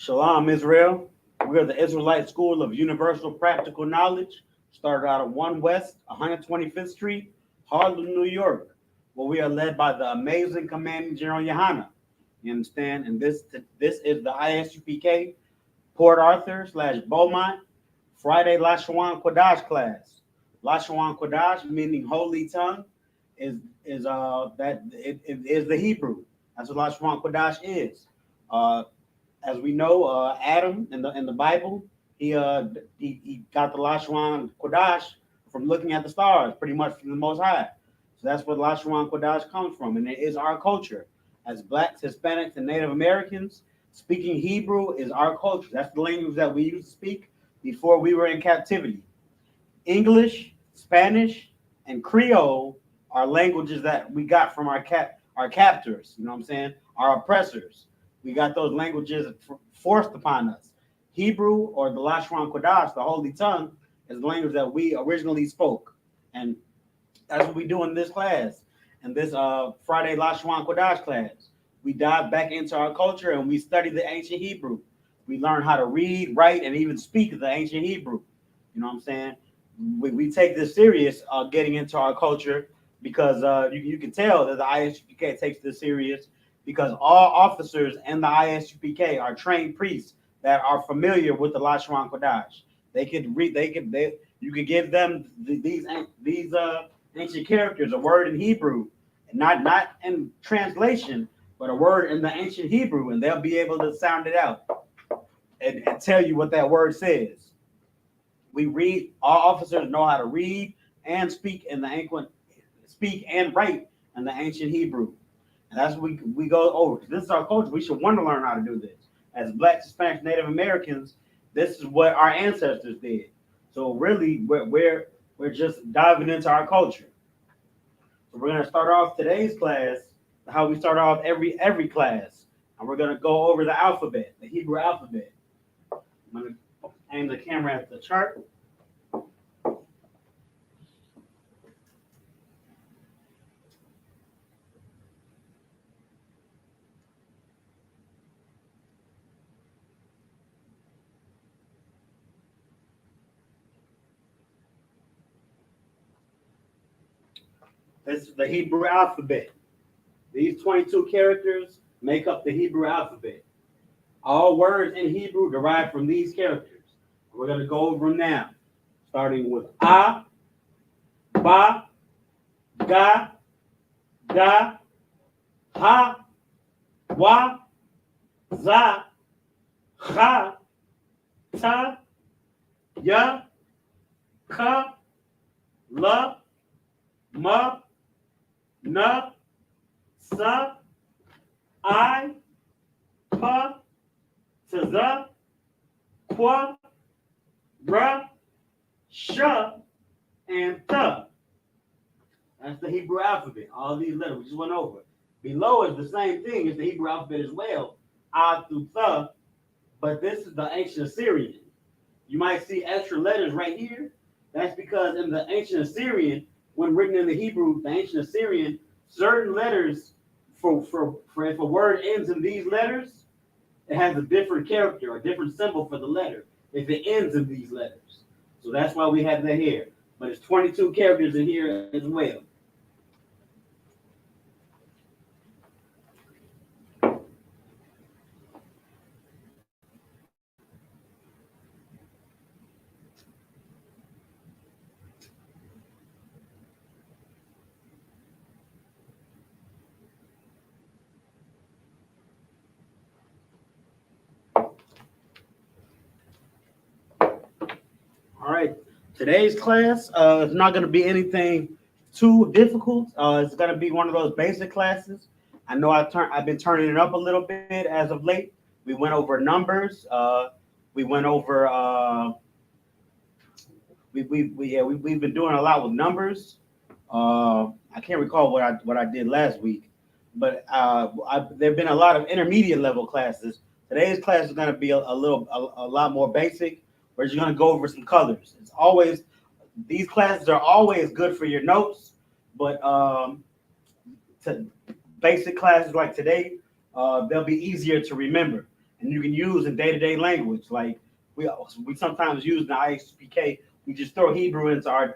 Shalom, Israel. We are the Israelite School of Universal Practical Knowledge, started out of 1 West 125th Street, Harlem, New York, where we are led by the amazing Commanding General YAHANNA. You understand? And this is the I.S.U.P.K. Port Arthur / Beaumont Friday Lashawan Qadash class. Lashawan Qadash, meaning holy tongue, it is the Hebrew. That's what Lashawan Qadash is. Uh, as we know, Adam in the Bible, he got the Lashawan Kodash from looking at the stars, pretty much from the Most High. So that's where Lashawan Kodash comes from, and it is our culture as Blacks, Hispanics, and Native Americans. Speaking Hebrew is our culture. That's the language that we used to speak before we were in captivity. English, Spanish, and Creole are languages that we got from our captors. You know what I'm saying? Our oppressors. We got those languages forced upon us. Hebrew, or the Lashawan Kodash, the Holy Tongue, is the language that we originally spoke. And that's what we do in this class. In this Friday Lashawan Kodash class, we dive back into our culture and we study the ancient Hebrew. We learn how to read, write, and even speak the ancient Hebrew. You know what I'm saying? We take this serious, getting into our culture, because you can tell that the I.S.U.P.K. takes this serious, because all officers in the I.S.U.P.K. are trained priests that are familiar with the Lashawan Kodash. They could read. You could give them these ancient characters, a word in Hebrew, not in translation, but a word in the ancient Hebrew, and they'll be able to sound it out and tell you what that word says. We read. All officers know how to read and speak and write in the ancient Hebrew. And that's what we go over. This is our culture. We should want to learn how to do this. As Blacks, Hispanics, Native Americans, this is what our ancestors did. So really, we're just diving into our culture. So we're gonna start off today's class how we start off every class, and we're gonna go over the alphabet, the Hebrew alphabet. I'm gonna aim the camera at the chart. This is the Hebrew alphabet. These 22 characters make up the Hebrew alphabet. All words in Hebrew derive from these characters. We're going to go over them now, starting with A, Ba, Ga, Da, Ha, Wa, Za, Ha, Ta, Ya, Ka, La, Ma, Na, Sa, I, Pa, Tza, Kwa, Ra, Sha, and Ta. That's the Hebrew alphabet. All these letters we just went over. Below is the same thing as the Hebrew alphabet as well, A through Tha, but this is the ancient Assyrian. You might see extra letters right here. That's because in the ancient Assyrian, when written in the Hebrew, the ancient Assyrian, certain letters, for if a word ends in these letters, it has a different character, a different symbol for the letter if it ends in these letters. So that's why we have that here. But it's 22 characters in here as well. All right. Today's class is not going to be anything too difficult. It's going to be one of those basic classes. I know I've been turning it up a little bit as of late. We went over numbers. We went over we've been doing a lot with numbers. I can't recall what I did last week, but there've been a lot of intermediate level classes. Today's class is going to be a lot more basic. We're just going to go over some colors. These classes are always good for your notes, but to basic classes like today, they'll be easier to remember. and you can use in day-to-day language. Like we sometimes use in the I.S.U.P.K. We just throw Hebrew into our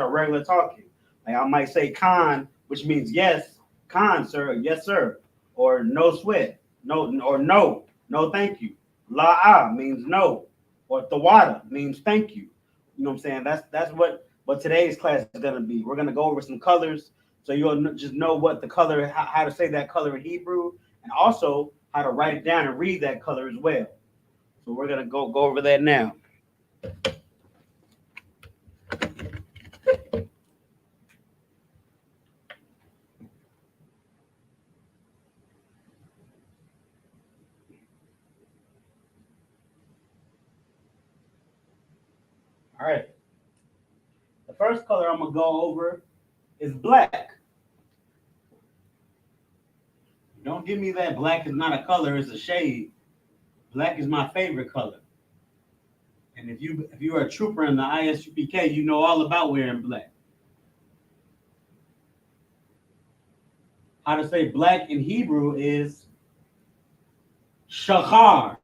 regular talking. Like I might say "Khan," which means yes, "Khan, sir," yes, sir, or "No sweat," no, or "No, no, thank you." "La'ah" means no, or "Tawada" means thank you. You know what I'm saying? That's what today's class is gonna be. We're gonna go over some colors, so you'll just know what the color, how to say that color in Hebrew, and also how to write it down and read that color as well. So we're gonna go over that now. All right. The first color I'm gonna go over is black. Don't give me that black is not a color, it's a shade. Black is my favorite color. And if you are a trooper in the I.S.U.P.K, you know all about wearing black. How to say black in Hebrew is shachar.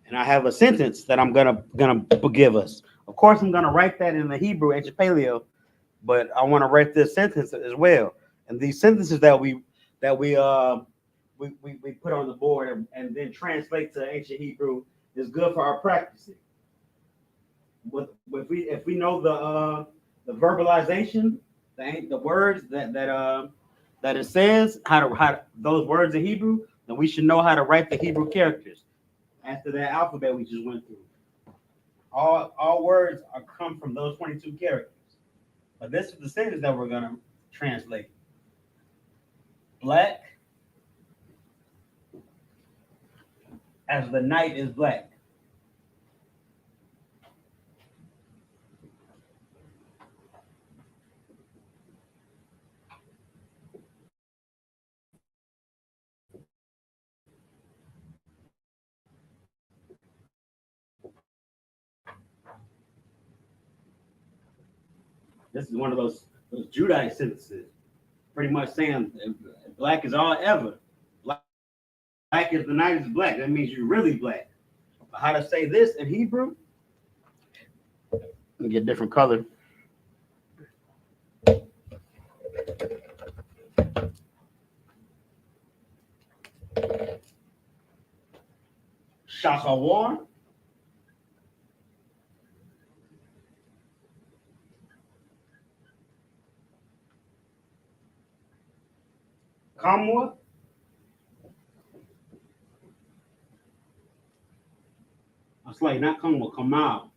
And I have a sentence that I'm gonna give us. Of course, I'm gonna write that in the Hebrew ancient paleo, but I want to write this sentence as well. And these sentences that we put on the board and then translate to ancient Hebrew is good for our practicing. If we know the verbalization, the words that it says how those words in Hebrew, then we should know how to write the Hebrew characters after that alphabet we just went through. All words come from those 22 characters. But this is the sentence that we're gonna translate. Black as the night is black. This is one of those Judite sentences, pretty much saying black is all ever. Black is the night is black. That means you're really black. But how to say this in Hebrew? Let me get a different color. Shachawar. Kamwa. It's like not Kamwa, Kamal.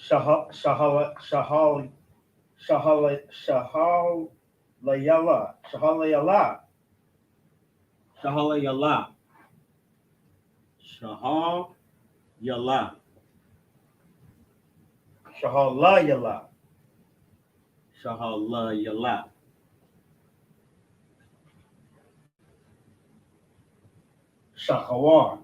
Shahal Shahal Shahal Shahal Layala. Shahal Yala. Shahal Yala. Shahala Yala. Shahala Yala. Shachawar.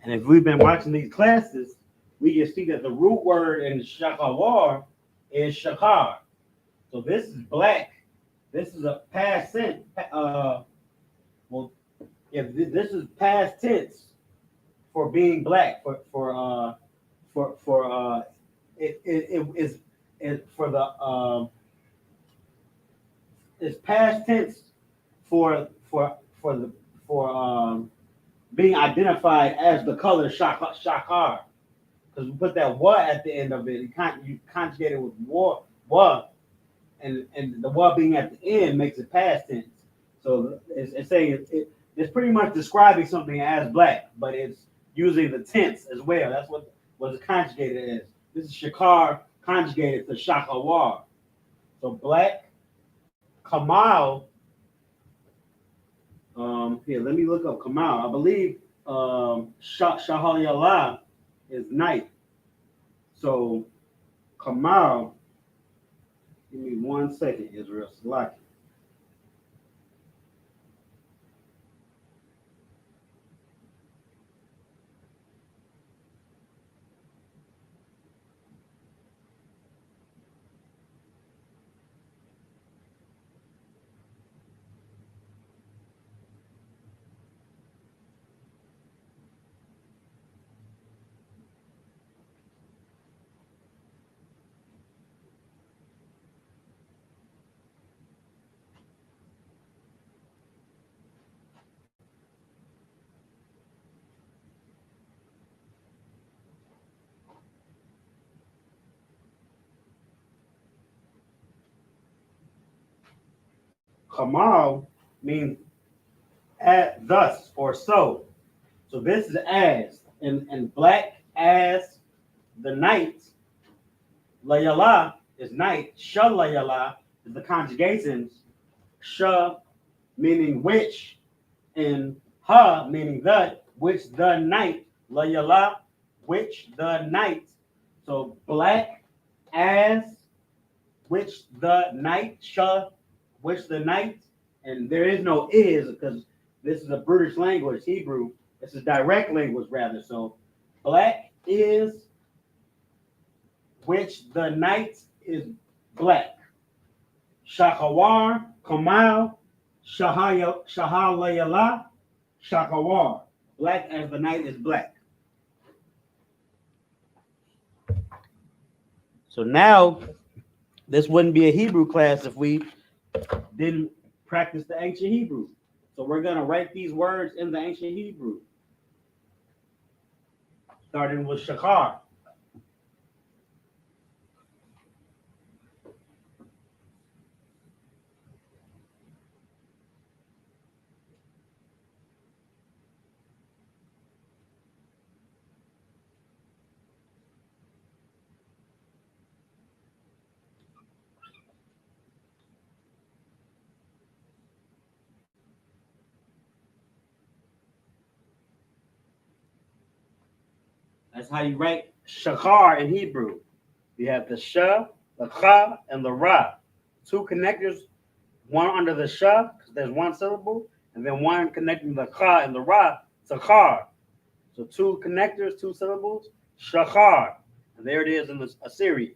And if we've been watching these classes, we can see that the root word in shakawar is shakar. So this is black. This is a past tense. Well, if this is past tense for being black, it is for the it's past tense for the being identified as the color shakar. Because we put that wa at the end of it, you conjugate it with wa, and the wa being at the end makes it past tense. So it's saying it's pretty much describing something as black, but it's using the tense as well. That's what it's conjugated as. This is shakar conjugated to shakawar. So black, kamal, Here, let me look up Kamal. I believe Shahal is night. So Kamal, give me 1 second, Israel Salaki. Kamal means at thus or so. So this is as and black as the night. Layala is night. Shalayala is the conjugations. Sha meaning which, and ha meaning the, which the night. Layala, which the night. So black as which the night. Sha, which the night. And there is no is because this is a British language, Hebrew. This is direct language rather. So black is which the night is black. Shakawar, Kamal, Shahalayala, Shakawar. Black as the night is black. So now this wouldn't be a Hebrew class if we didn't practice the ancient Hebrew. So we're gonna write these words in the ancient Hebrew, starting with Shakar. That's how you write Shakar in Hebrew. You have the Sha, the Cha, and the Ra. Two connectors, one under the Sha, because there's one syllable, and then one connecting the Cha and the Ra, Sakar. So two connectors, two syllables, Shakar. And there it is in the Assyrian.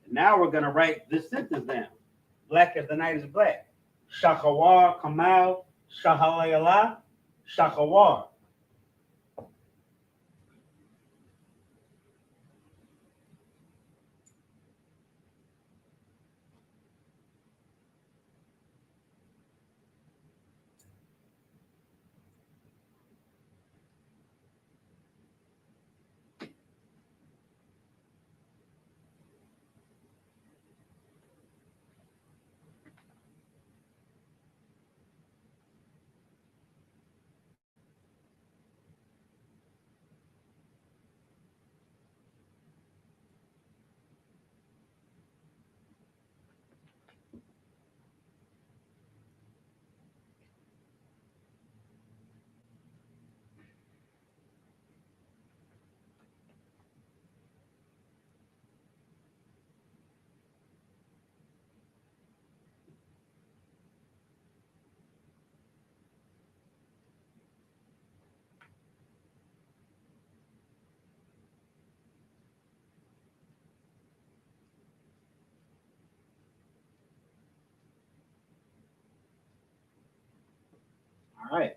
And now we're going to write this sentence down. Black as the night is black. Shakawar, Kamal, Shahalayala, Shakawar. All right.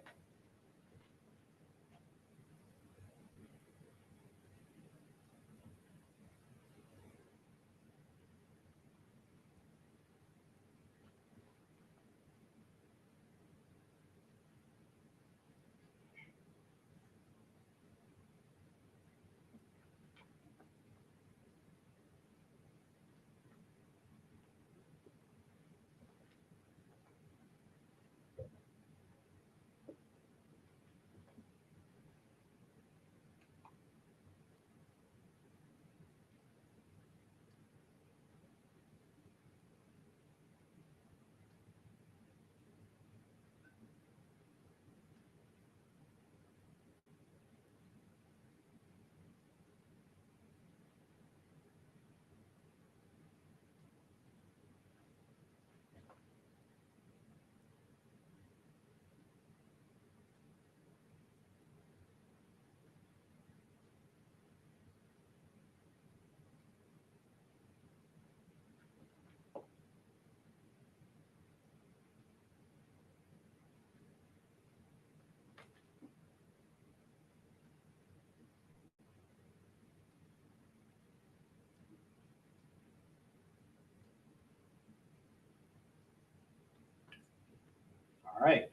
right.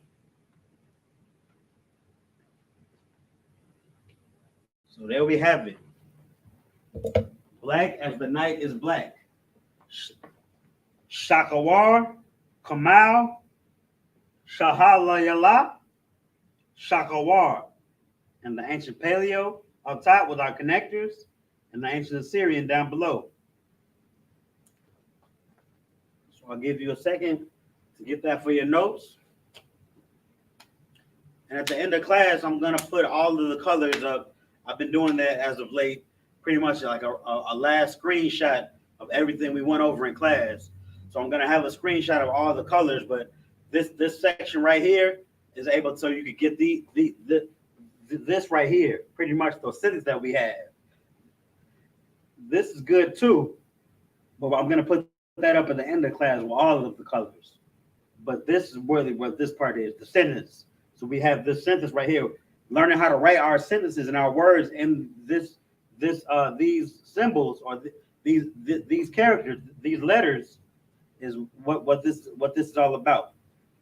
So there we have it. Black as the night is black. Shakawar, Kamal, Shahalayala, Shakawar. And the ancient Paleo up top with our connectors, and the ancient Assyrian down below. So I'll give you a second to get that for your notes. And at the end of class, I'm going to put all of the colors up. I've been doing that as of late, pretty much like a last screenshot of everything we went over in class. So I'm going to have a screenshot of all the colors, but this section right here is able, so you could get this right here, pretty much those sentences that we have. This is good too, but I'm going to put that up at the end of class with all of the colors. But this is really what this part is, the sentence. So we have this sentence right here, learning how to write our sentences and our words in these symbols or these characters, these letters, is what this is all about.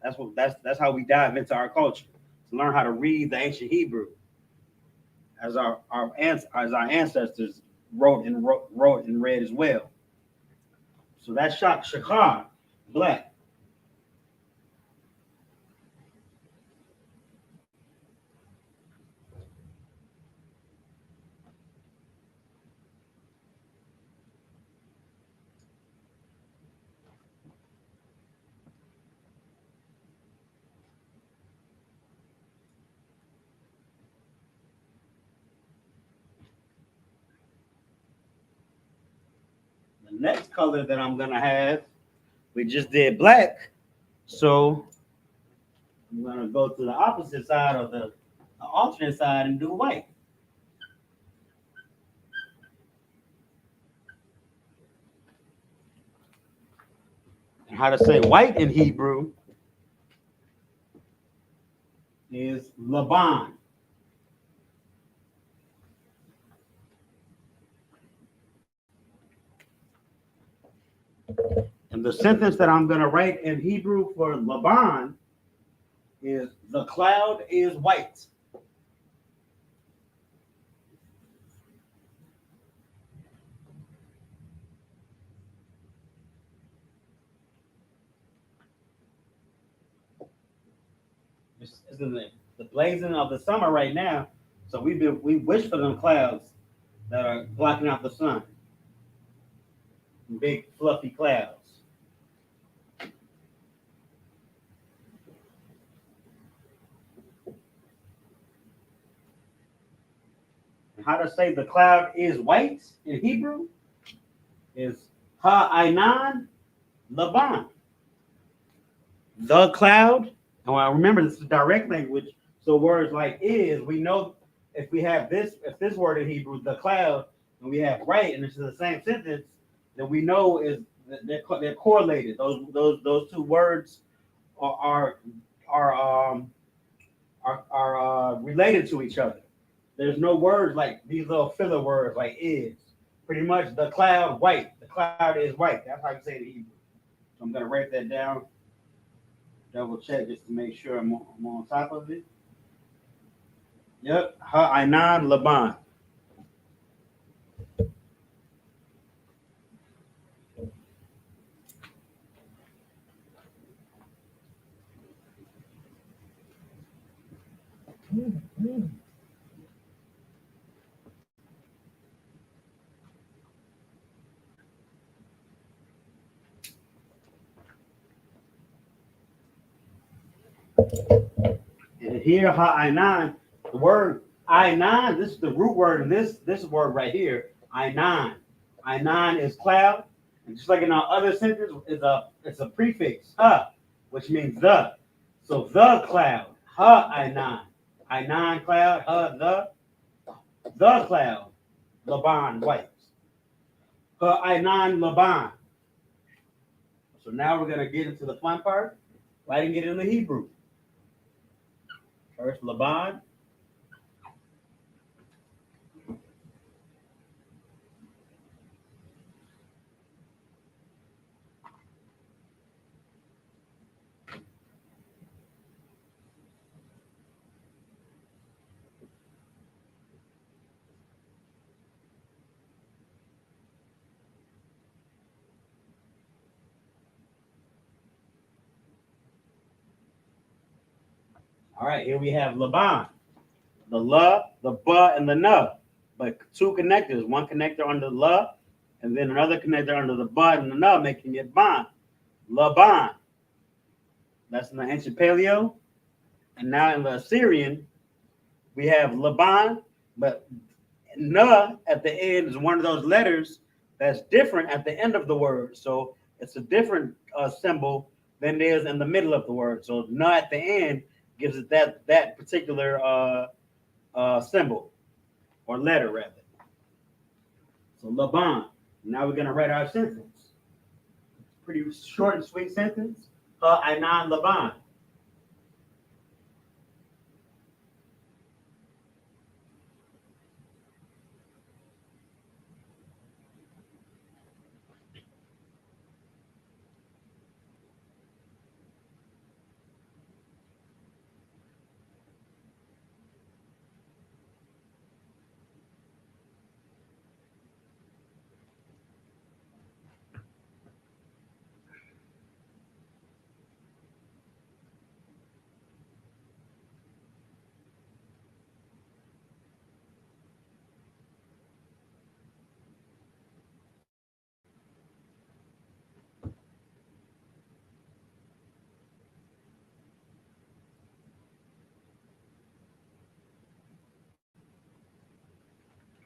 That's how we dive into our culture, to learn how to read the ancient Hebrew, as our ancestors wrote and read as well. So that's Shakar, black. The next color that I'm gonna have, we just did black, so I'm gonna go to the opposite side of the alternate side and do white. And how to say white in Hebrew is Laban. And the sentence that I'm going to write in Hebrew for Laban is, the cloud is white. This is the blazing of the summer right now. So we wish for them clouds that are blocking out the sun. Big fluffy clouds. And how to say the cloud is white in Hebrew is Ha'ainan Laban. The cloud. And I remember this is direct language. So words like is, we know if we have this, if this word in Hebrew, the cloud, and we have right, and it's in the same sentence, then we know is they're correlated. Those two words are related to each other. There's no words like these little filler words like is. Pretty much the cloud white. The cloud is white. That's how you say it in Hebrew. So I'm gonna write that down. Double check just to make sure I'm on top of it. Yep, Ha'ainan Laban. And here, Ha'ainan, the word I9, this is the root word, and this word right here, I9. I9 is cloud, and just like in our other sentence, it's a prefix, which means the. So the cloud, I9. I9 cloud, the cloud, Laban, white. I9 Laban. So now we're going to get into the fun part, writing it in the Hebrew. First, Laban. All right, here we have Laban. The la, the ba, and the na. But two connectors, one connector under the la, and then another connector under the ba and the na, making it ban. Laban. That's in the ancient Paleo. And now in the Assyrian, we have Laban, but na at the end is one of those letters that's different at the end of the word. So it's a different symbol than it is in the middle of the word. So na at the end gives it that particular symbol or letter rather. So Laban. Now we're gonna write our sentence. Pretty short and sweet sentence. Ainan Laban.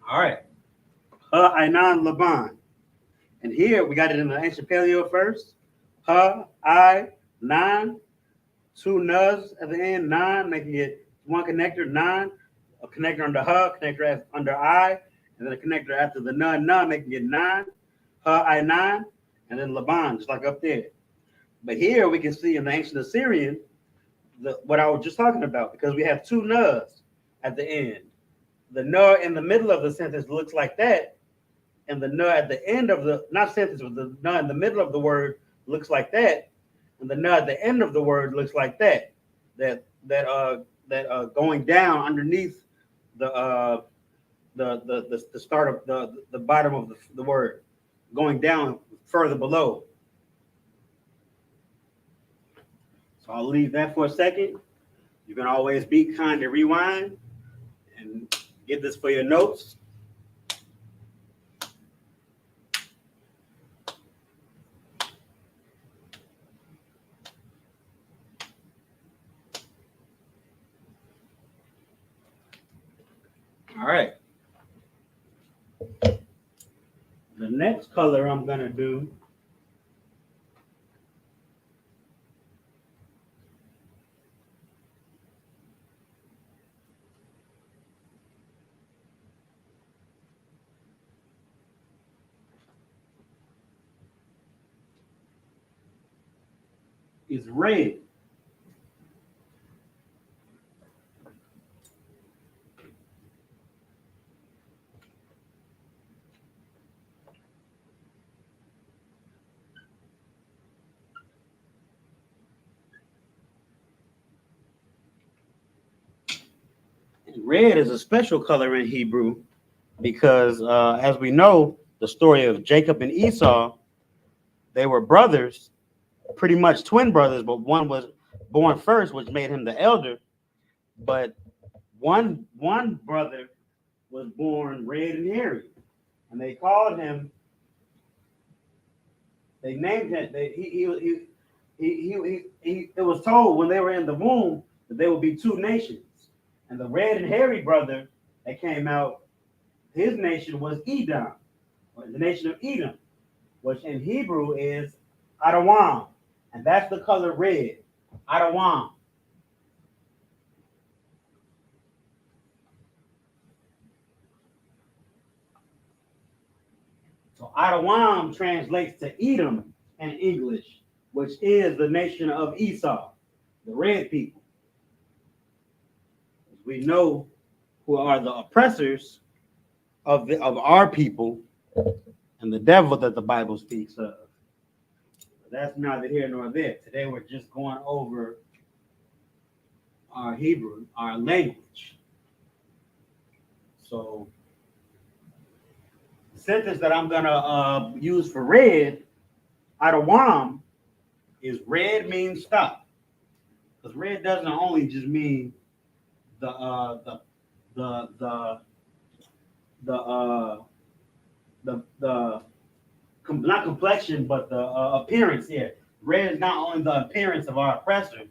All right. Ainan Laban. And here we got it in the ancient Paleo first. I, nan, two nus at the end, nan, making it one connector, nan, a connector under connector under I, and then a connector after the na, making it nan, I, nan, and then Laban, just like up there. But here we can see in the ancient Assyrian what I was just talking about, because we have two nus at the end. The na in the middle of the sentence looks like that, and the na at the end of the not sentence, but the na in the middle of the word looks like that, and the na at the end of the word looks like that. That going down underneath the start of the bottom of the word, going down further below. So I'll leave that for a second. You can always be kind to rewind and get this for your notes. All right. The next color I'm going to do is red. Red is a special color in Hebrew because, as we know, the story of Jacob and Esau, they were brothers, pretty much twin brothers, but one was born first, which made him the elder. But one brother was born red and hairy, and they called him. They named him. It was told when they were in the womb that there would be two nations, and the red and hairy brother that came out, his nation was Edom, or the nation of Edom, which in Hebrew is Adawam, and that's the color red, Adawam. So Adawam translates to Edom in English, which is the nation of Esau, the red people. We know who are the oppressors of our people and the devil that the Bible speaks of. But that's neither here nor there. Today we're just going over our Hebrew, our language. So the sentence that I'm gonna use for red, Adawam, is red means stop. Because red doesn't only just mean the not complexion, but the appearance. Yeah, red is not only the appearance of our oppressor,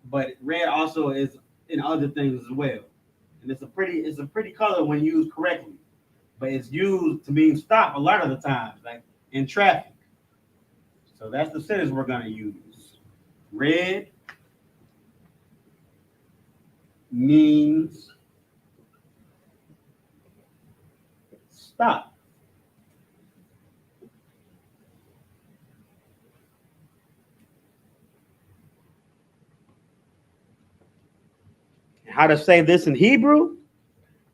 but red also is in other things as well. And it's a pretty color when used correctly, but it's used to mean stop a lot of the times, like in traffic. So that's the sentence we're gonna use. Red means stop. How to say this in Hebrew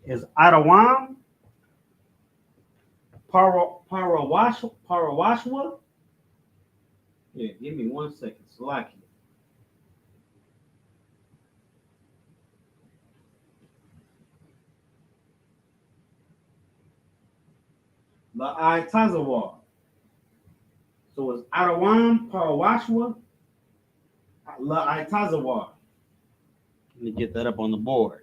is Adawam Parawashwa. Yeah, give me 1 second. Salaki. La'ai. So it's Adawam Parawashwa La'ai. Let me get that up on the board.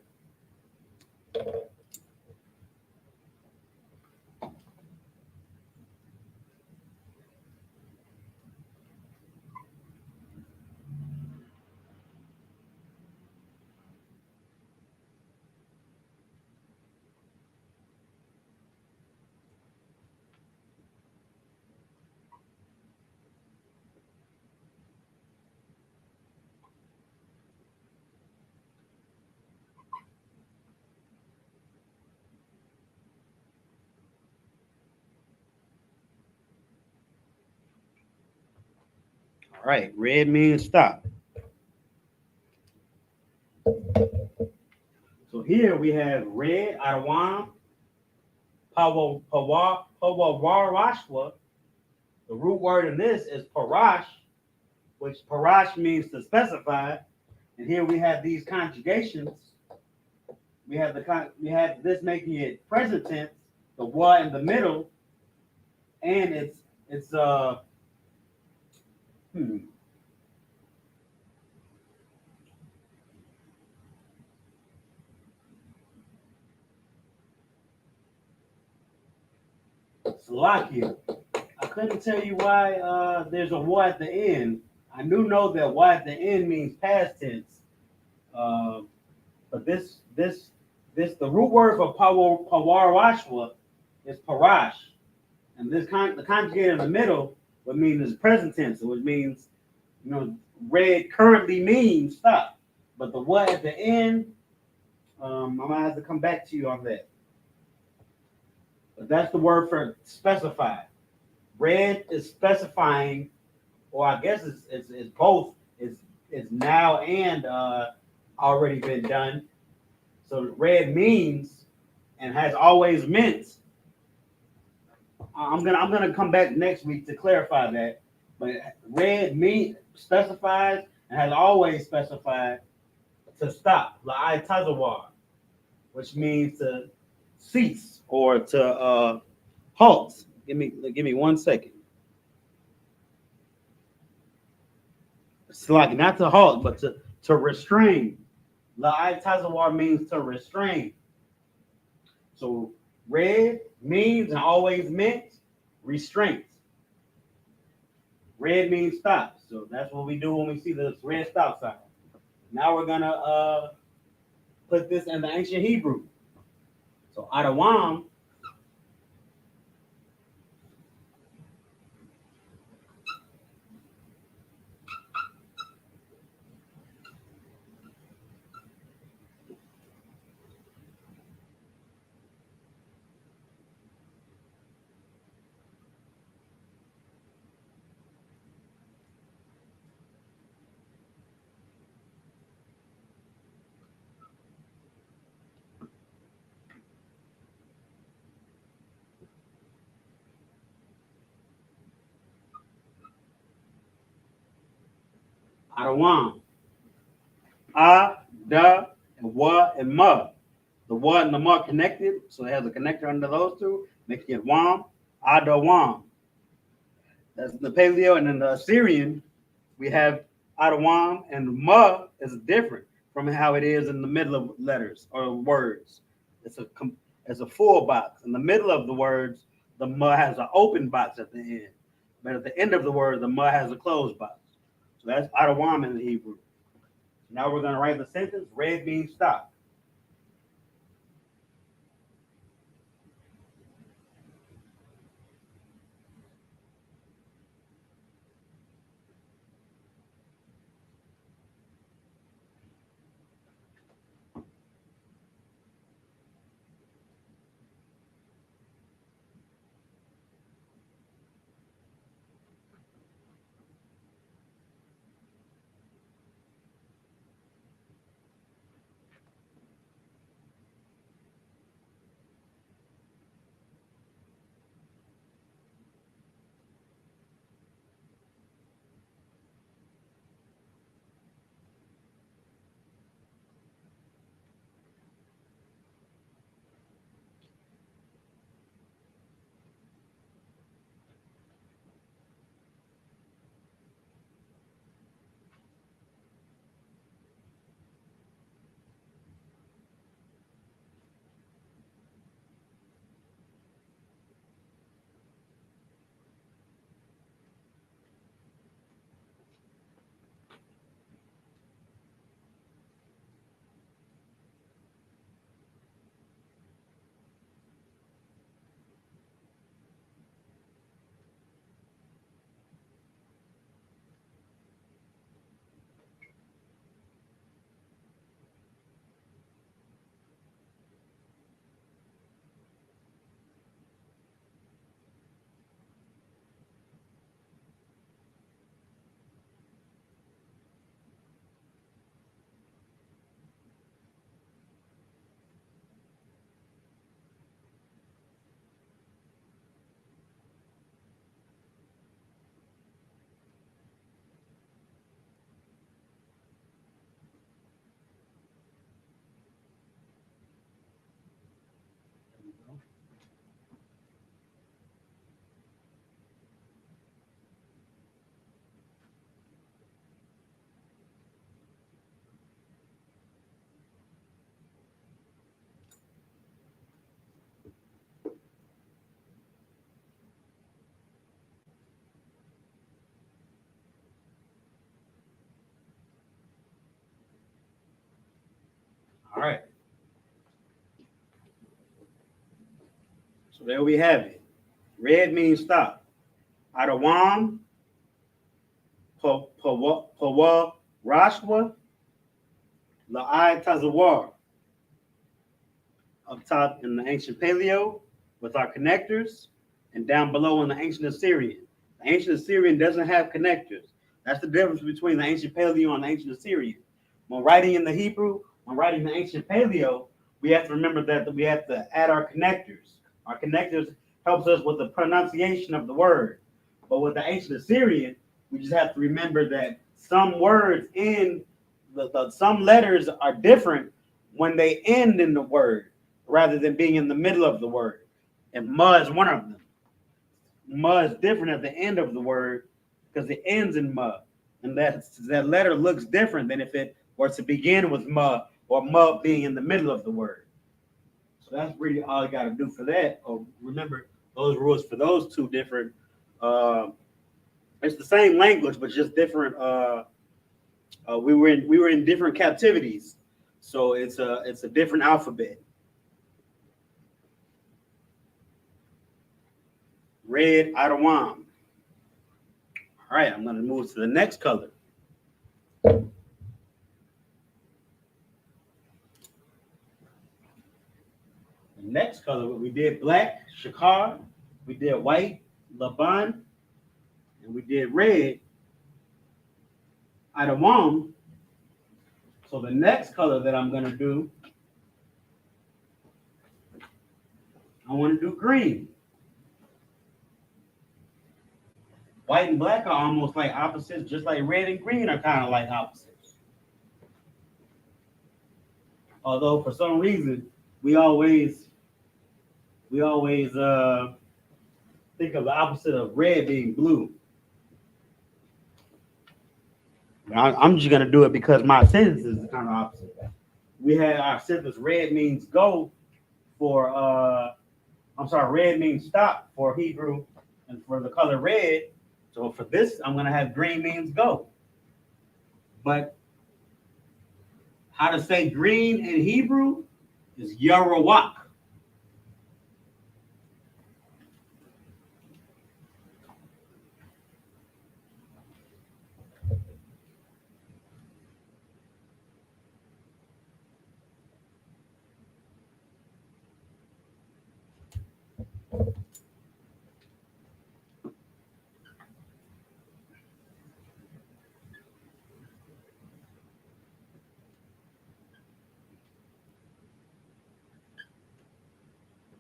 All right, red means stop. So here we have red, Adawam, Pawarashwa. The root word in this is parash, which parash means to specify. And here we have these conjugations. We have this making it present tense, the wa in the middle, and it's Slovakia. I couldn't tell you why there's a wa at the end. I do know that wa at the end means past tense. But the root word for pawarashwa is parash, and the conjugate in the middle would mean is present tense, which means red currently means stop. But the what at the end, I'm gonna have to come back to you on that. But that's the word for specify. Red is specifying, or I guess it's both. It's now and already been done. So red means and has always meant. I'm gonna come back next week to clarify that. But red means specifies and has always specified to stop, la'ai tazawar, which means to cease or to halt. Give me 1 second. It's like not to halt, but to restrain. La'ai tazawar means to restrain. So red means and always meant restraint. Red means stop. So that's what we do when we see the red stop sign. Now we're gonna put this in the ancient Hebrew. So Adawam Adawam. Da, and wa, and ma. The wa and the ma connected, so it has a connector under those two, making it wam, Adawam. That's the Paleo, and in the Assyrian, we have Adawam, and ma is different from how it is in the middle of letters or words. It's a full box. In the middle of the words, the ma has an open box at the end, but at the end of the word, the ma has a closed box. So that's Adawam in the Hebrew. Now we're going to write the sentence: red means stop. All right. So there we have it. Red means stop. Adawam, Pawa, Rashwa, La'ai Tazawar. Up top in the ancient Paleo with our connectors, and down below in the ancient Assyrian. The ancient Assyrian doesn't have connectors. That's the difference between the ancient Paleo and the ancient Assyrian. When writing in the Hebrew, when writing the ancient Paleo, we have to remember that we have to add our connectors. Our connectors helps us with the pronunciation of the word. But with the ancient Assyrian, we just have to remember that some words in some letters are different when they end in the word rather than being in the middle of the word. And ma is one of them. Ma is different at the end of the word because it ends in ma. And that letter looks different than if it were to begin with ma or ma being in the middle of the word. So that's really all you got to do for that. Oh, remember those rules for those two different. It's the same language, but just different. We were in different captivities, so it's a different alphabet. Red Adawam. All right, I'm going to move to the next color. The next color, we did black, Shakar. We did white, Laban. And we did red, Adawam. So the next color that I'm going to do, I want to do green. White and black are almost like opposites, just like red and green are kind of like opposites. Although for some reason we always think of the opposite of red being blue. I'm just gonna do it because my sentence is kind of opposite. We had our sentence red means go for I'm sorry, red means stop for Hebrew and for the color red. So for this, I'm gonna have green means go. But how to say green in Hebrew is Yarawak.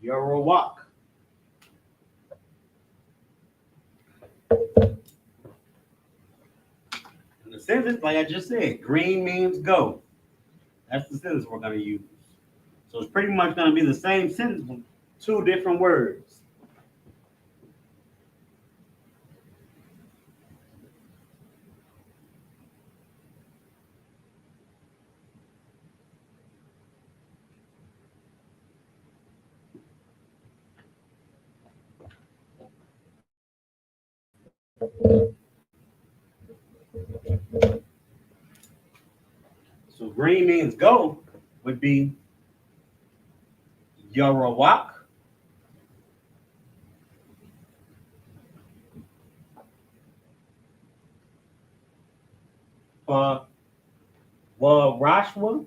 Yarawak. And the sentence, like I just said, green means go. That's the sentence we're gonna use. So it's pretty much gonna be the same sentence with two different words. So green means go would be Yarawak. Warashwa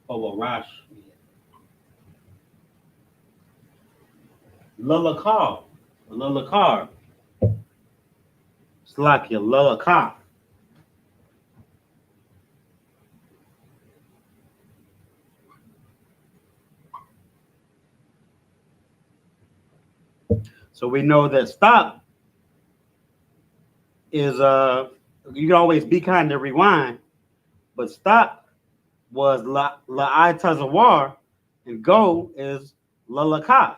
or Warash. Lulakar. Lulakar. Slakia. Lulakar. So we know that stop is you can always be kind to rewind, but stop was la tazawar and go is lalakaf.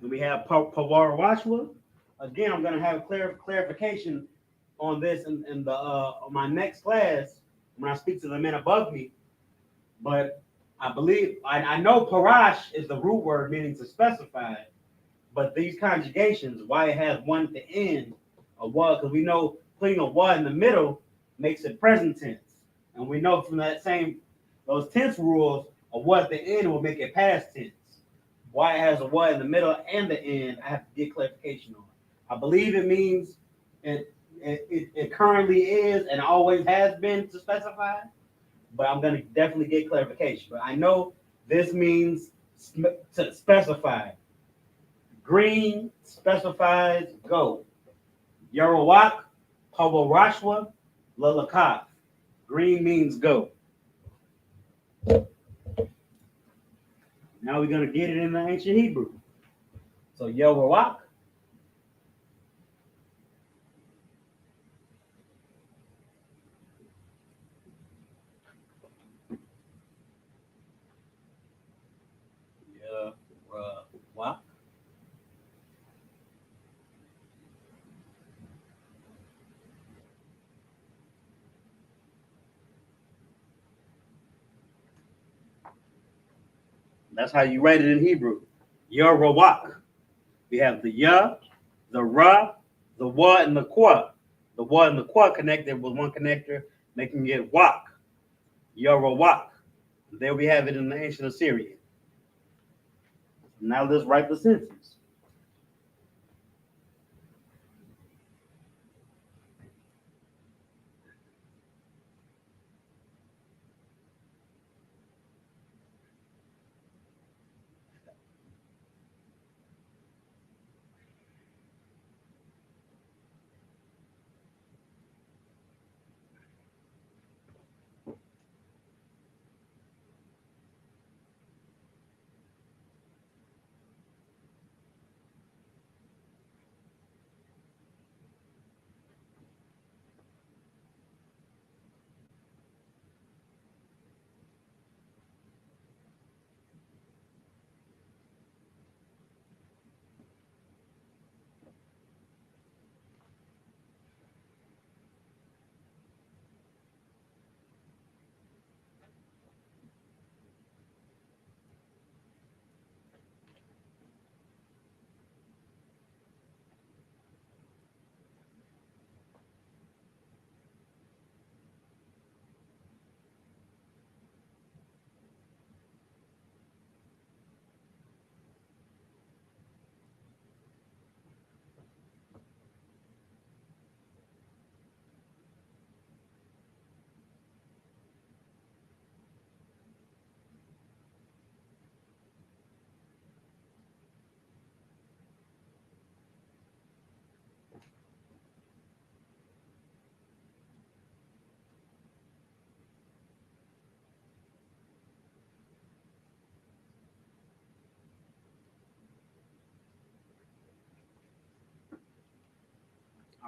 And we have pawar washwa. Again, I'm gonna have clarification on this in the my next class when I speak to the men above me. But I believe I know parash is the root word meaning to specify, but these conjugations, why it has one at the end, a was, because we know putting a was in the middle makes it present tense. And we know from that same those tense rules, a was at the end will make it past tense. Why it has a was in the middle and the end, I have to get clarification on. I believe it means it currently is and always has been to specify, but I'm going to definitely get clarification. But I know this means to specify. Green specifies go. Yarawak, Pawarashwa, Lalakaf. Green means go. Now we're going to get it in the ancient Hebrew. So Yarawak. Yarawak. That's how you write it in Hebrew. Yarawak. We have the ya, the ra, the wa, and the qua. The wa and the qua connected with one connector, making it wak. Yarawak. There we have it in the ancient Assyrian. Now let's write the sentence.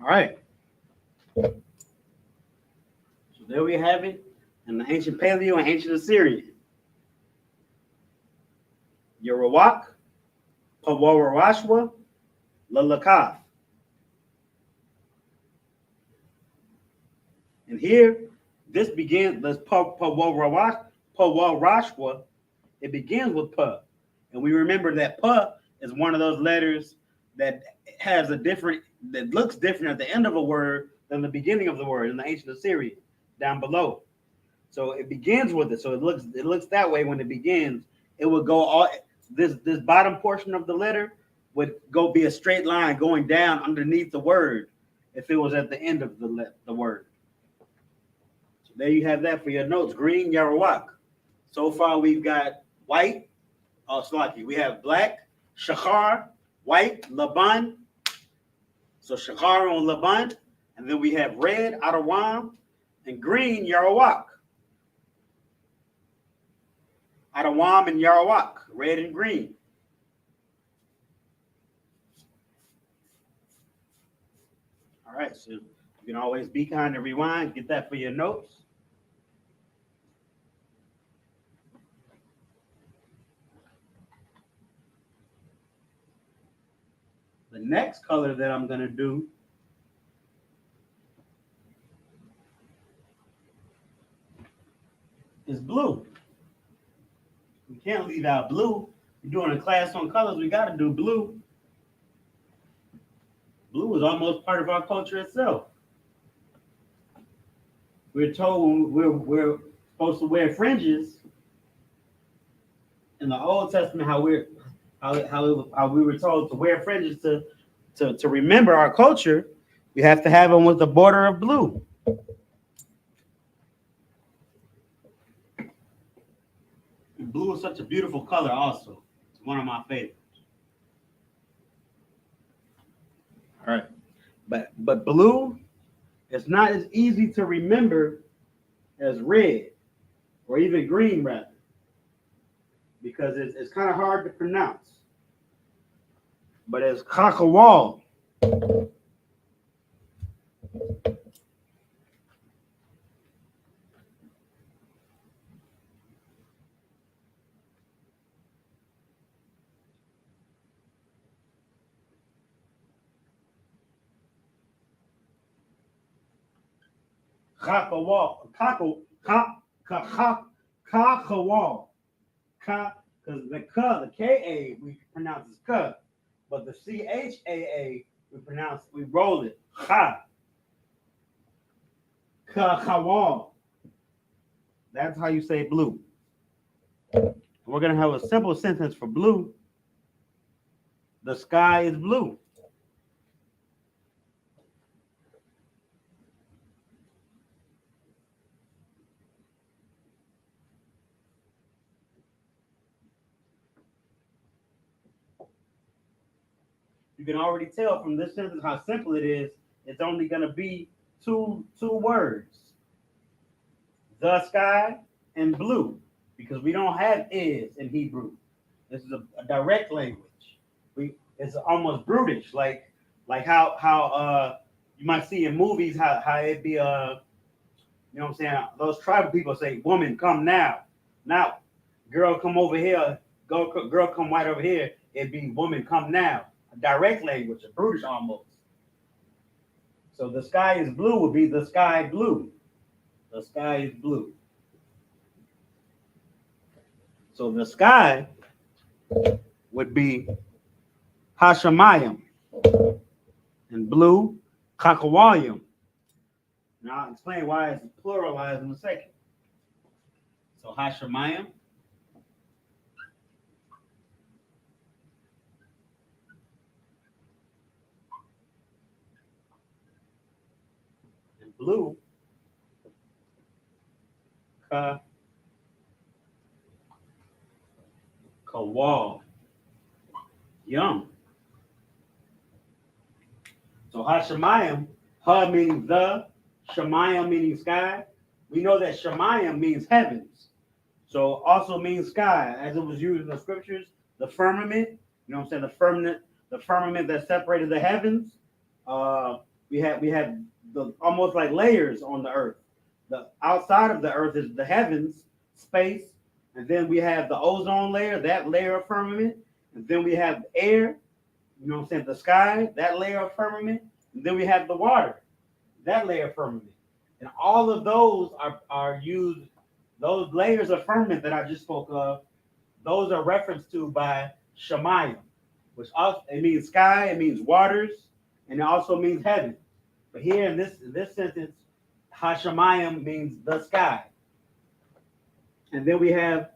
All right. So there we have it in the ancient Paleo and ancient Assyrian. Yerawak, Pawarashwa, Lalakaf. And here, this begins, let's Pawarashwa, it begins with Pa. And we remember that Pa is one of those letters that has a different, that looks different at the end of a word than the beginning of the word in the ancient Assyrian down below. So it begins with it. So it looks that way when it begins. It would go all this bottom portion of the letter would go be a straight line going down underneath the word if it was at the end of the word. So there you have that for your notes. Green Yarawak. So far we've got white, Slaki. We have black, Shachar, white, Laban. So Shachar on Laban. And then we have red, Adawam, and green, Yarawak. Adawam and Yarawak, red and green. All right, so you can always be kind and rewind. Get that for your notes. The next color that I'm going to do is blue. We can't leave out blue. We're doing a class on colors. We got to do blue. Blue is almost part of our culture itself. We're told we're supposed to wear fringes. In the Old Testament, how we were told to wear fringes to remember our culture, we have to have them with the border of blue. Blue is such a beautiful color also. It's one of my favorites. All right. But blue is not as easy to remember as red or even green, rather, because it's kind of hard to pronounce. But it's kakawal. Kakawal. Kakawal. Because the K-A we pronounce as K, but the C-H-A-A we roll it. Ha. Kakawal. That's how you say blue. We're going to have a simple sentence for blue. The sky is blue. You can already tell from this sentence how simple it is. It's only going to be two words. The sky and blue, because we don't have is in Hebrew. This is a direct language. It's almost brutish, like how you might see in movies how it be you know what I'm saying? Those tribal people say, "Woman, come now, now, girl, come over here, girl, come right over here." It'd be, "Woman, come now." A direct language, a brutish almost. So the sky is blue would be the sky blue. The sky is blue. So the sky would be Hashemayim, and blue, Kakawayim. Now I'll explain why it's pluralized in a second. So Hashemayim, and blue, Kawal, Yum. So Hashemayim, Ha meaning the, Shemayim meaning sky. We know that Shemayim means heavens. So also means sky, as it was used in the scriptures, the firmament, you know what I'm saying, the firmament that separated the heavens. we have the almost like layers on the earth. The outside of the earth is the heavens, space, and then we have the ozone layer, that layer of firmament, and then we have air, you know what I'm saying, the sky, that layer of firmament, and then we have the water, that layer of firmament. And all of those are used, those layers of firmament that I just spoke of, those are referenced to by Shemayim, which also it means sky, it means waters, and it also means heaven. But here in this sentence, Hashemayim means the sky. And then we have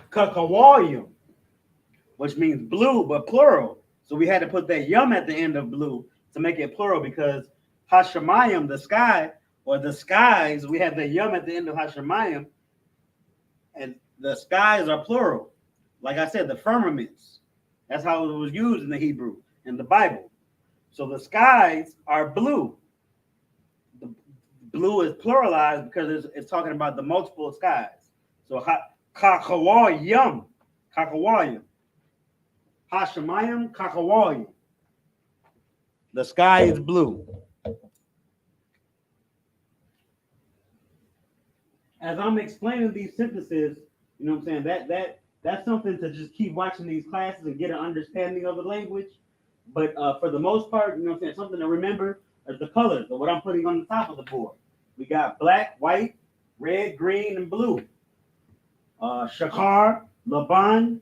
Kakawayim, which means blue, but plural. So we had to put that yum at the end of blue to make it plural, because Hashemayim, the sky, or the skies, we have the yum at the end of Hashemayim, and the skies are plural. Like I said, the firmaments. That's how it was used in the Hebrew, in the Bible. So the skies are blue. The blue is pluralized because it's talking about the multiple skies. So Kakawayim, Kakawayim. Hashemayim, Kakawayim. The sky is blue. As I'm explaining these sentences, you know what I'm saying, that's something to just keep watching these classes and get an understanding of the language. But for the most part, you know what I'm saying, something to remember is the colors of what I'm putting on the top of the board. We got black, white, red, green, and blue. Shakar, Laban,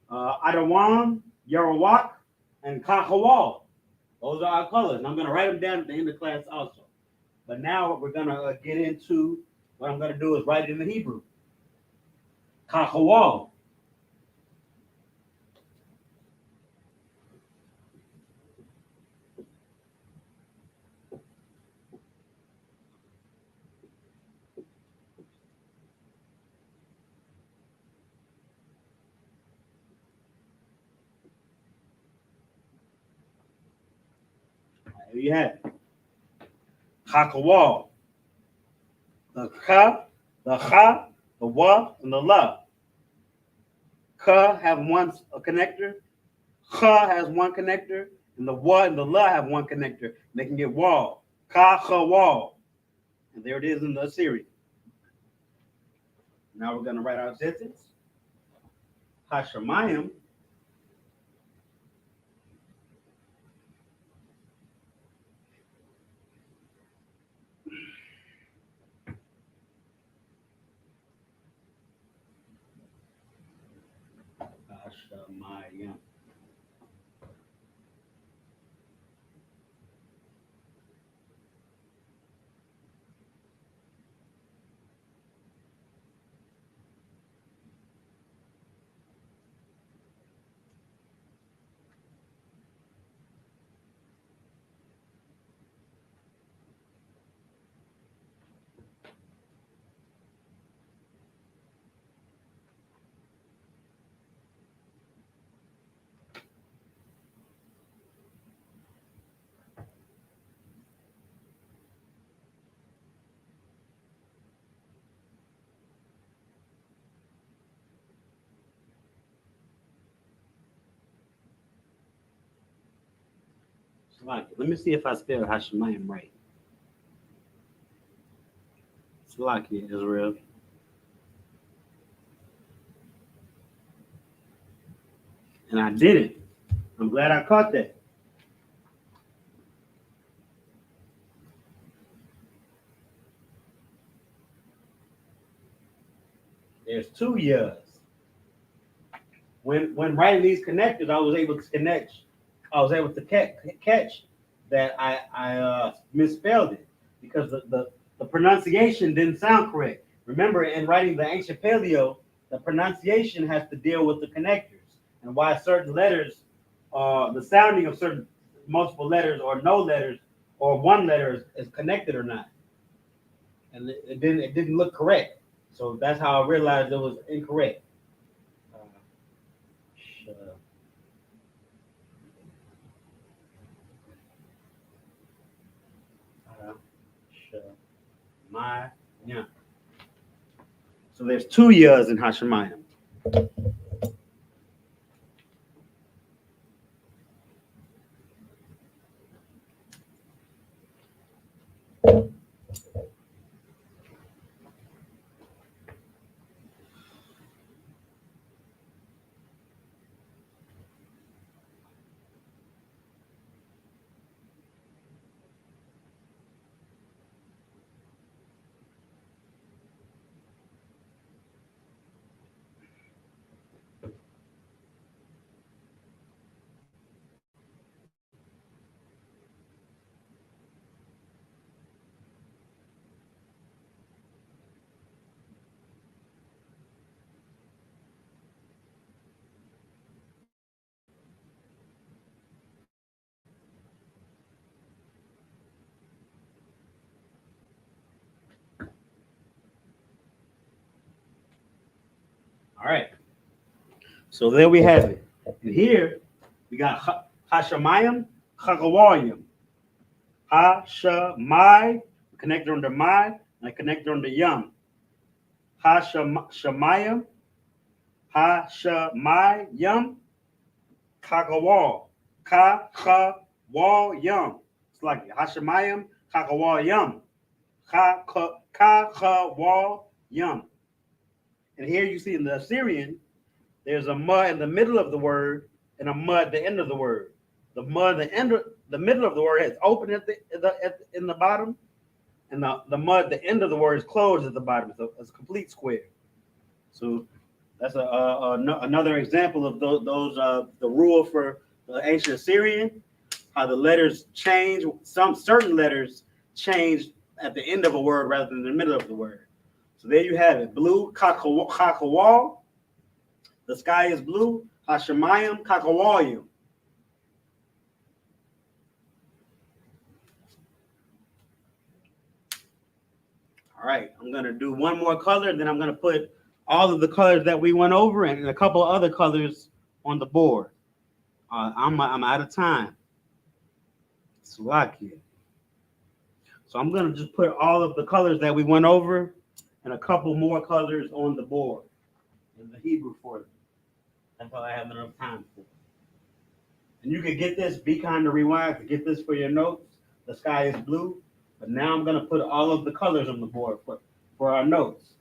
Adawam, Yarawak, and Kakawal. Those are our colors. And I'm going to write them down at the end of class also. But now what we're going to get into, what I'm going to do is write it in the Hebrew. Kakawal. Here you have it. Kakawal. The ka, the ha, the wa, and the la. Ka have one connector, ha has one connector, and the wa and the la have one connector. They can get wall. Ka, ha, wall. And there it is in the Assyrian. Now we're going to write our sentence. Hashemayim. Hashemayim. Let me see if I spell Hashemayim right. Slakia, Israel. And I did it. I'm glad I caught that. There's 2 years. When writing these connectors, I was able to catch that I misspelled it, because the pronunciation didn't sound correct. Remember, in writing the ancient paleo, the pronunciation has to deal with the connectors and why certain letters, the sounding of certain multiple letters or no letters or one letter is connected or not. And it didn't look correct. So that's how I realized it was incorrect. So there's 2 years in Hashemayim. All right. So there we have it. And here we got Hashemayim, Chagawayim. Hashamai, connector under my, and a connector under yum. Hashemayim, Hashemayim, Chagawal. Chagawayim. It's like Hashemayim, Chagawayim. Chagawayim. And here you see in the Assyrian, there's a mud in the middle of the word and a mud at the end of the word. The mud at the end, the middle of the word is open in the bottom, and the mud at the end of the word is closed at the bottom. So it's a complete square. So that's another example of those the rule for the ancient Assyrian, how the letters change. Some certain letters change at the end of a word rather than the middle of the word. So there you have it. Blue, kakawal. The sky is blue. Hashemayim, kakawayim. All right, I'm going to do one more color, then I'm going to put all of the colors that we went over and a couple of other colors on the board. I'm out of time. It's lucky. So I'm going to just put all of the colors that we went over and a couple more colors on the board in the Hebrew for them. That's all I have enough time for. And you can get this, be kind to rewind to get this for your notes. The sky is blue. But now I'm going to put all of the colors on the board for our notes.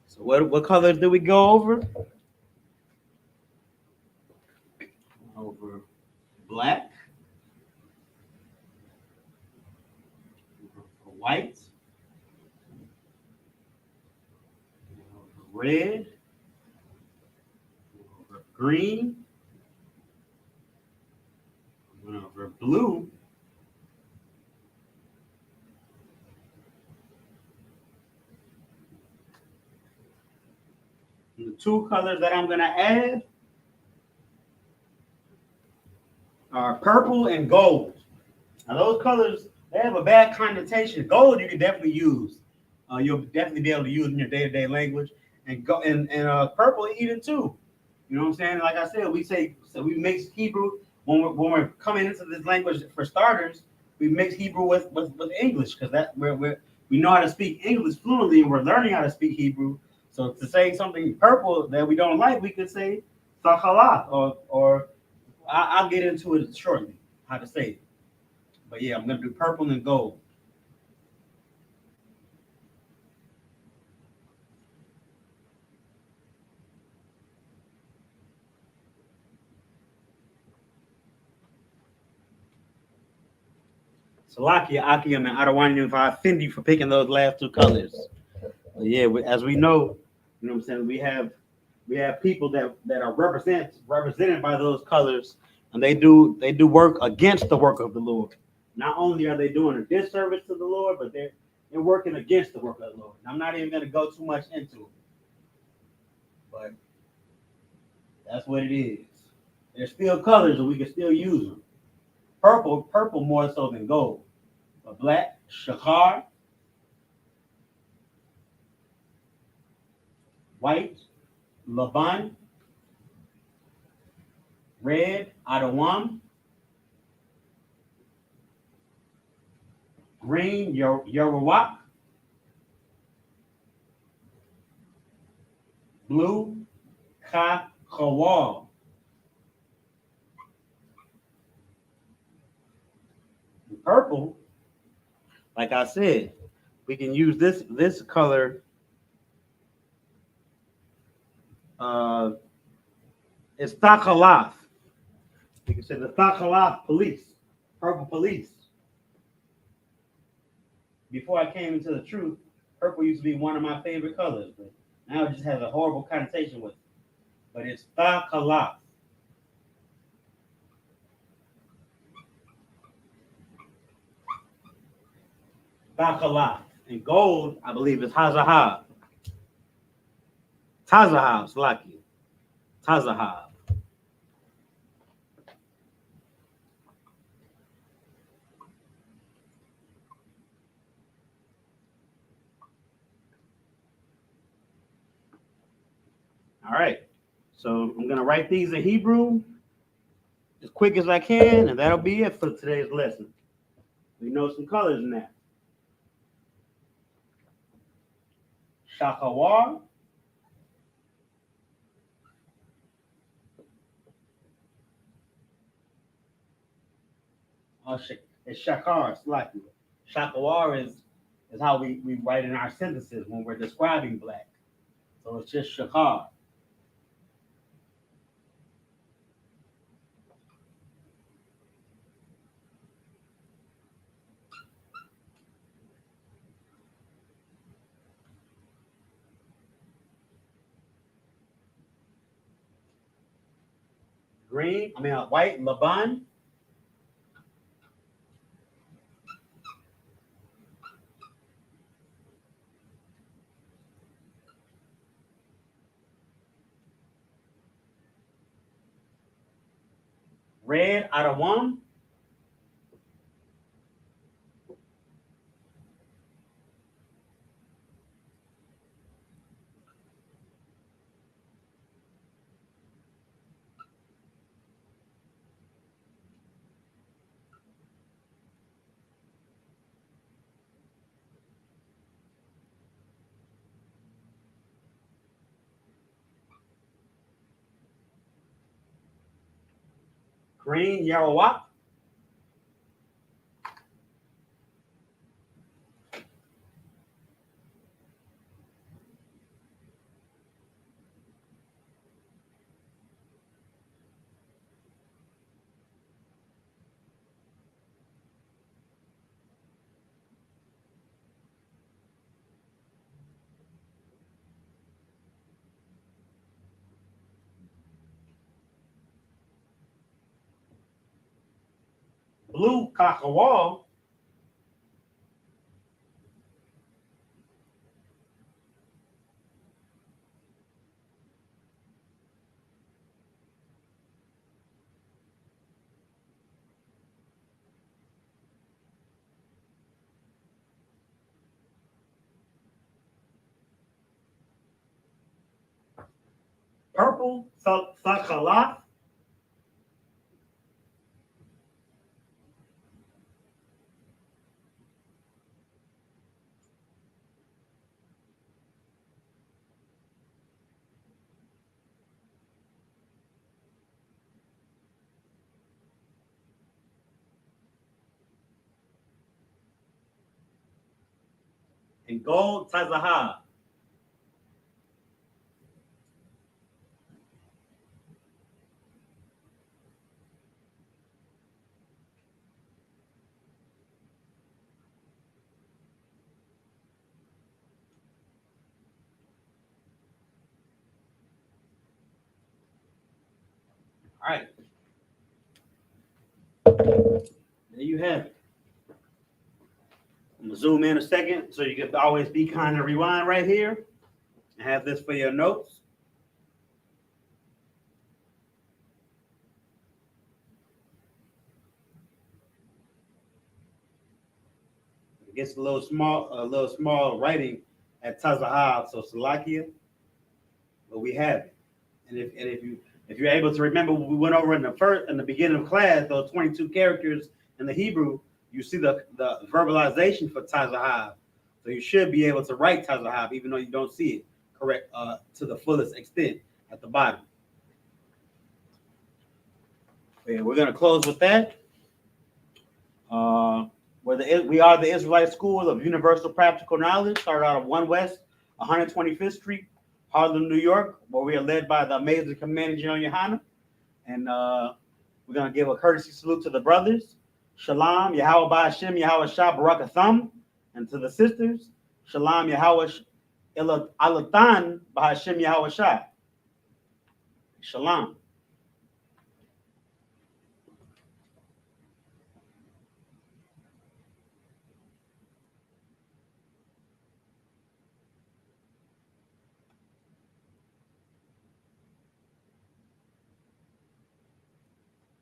So what colors did we go over? Over black. Over white. Over red. Over green. Over blue. And the two colors that I'm going to add are purple and gold. Now those colors, they have a bad connotation. Gold you can definitely use. You'll definitely be able to use in your day-to-day language, and purple even too. You know what I'm saying? Like I said, we mix Hebrew when we're coming into this language for starters. We mix Hebrew with English because we know how to speak English fluently, and we're learning how to speak Hebrew. So to say something purple that we don't like, we could say sakhalat, or I'll get into it shortly how to say it. But yeah, I'm gonna do purple and gold. Salakia, Akiyam, and I don't want if I offend you for picking those last two colors. But yeah, as we know, you know what I'm saying, we have people that are represented by those colors, and they do work against the work of the Lord. Not only are they doing a disservice to the Lord, but they're working against the work of the Lord. And I'm not even going to go too much into it, but that's what it is. There's still colors, and we can still use them. Purple more so than gold, but black, shachar, white, laban, red, adawam, green, Yerawak, blue, Kawal. Purple, like I said, we can use this color. It's Thakalaf. You can say the Thakalaf police, purple police. Before I came into the truth, purple used to be one of my favorite colors, but now it just has a horrible connotation with it. But it's Thakalaf. Thakalaf. And gold, I believe, is Hazahab. Tazahav, Slakia. Tazahav. All right. So I'm going to write these in Hebrew as quick as I can, and that'll be it for today's lesson. We know some colors in that. Shakawar. It's Shakar, Slakia. Shakawar is how we write in our sentences when we're describing black. So it's just Shakar. White, Laban. Red, Adawam. Green, Yarawak. Blue, Kakawal. Purple, Sakhalaf. And gold, Tazaha. All right. There you have it. I'm going to zoom in a second so you can always be kind of rewind right here and have this for your notes. It gets a little small writing at Tazahav, so Salakia, but we have it. And if you're able to remember what we went over in the beginning of class, those 22 characters in the Hebrew, you see the verbalization for Tazahav. So you should be able to write Tazahav, even though you don't see it correct to the fullest extent at the bottom. Okay, we're going to close with that. We are the Israelite School of Universal Practical Knowledge, started out of 1 West, 125th Street, Harlem, New York, where we are led by the amazing Commander General YAHANNA. And we're going to give a courtesy salute to the brothers. Shalom, Yahweh Ba'Hashem, Yahweh Shah, Barak Atham. And to the sisters, Shalom, Yahweh Alatan, Ba'Hashem, Yahweh Shah. Shalom.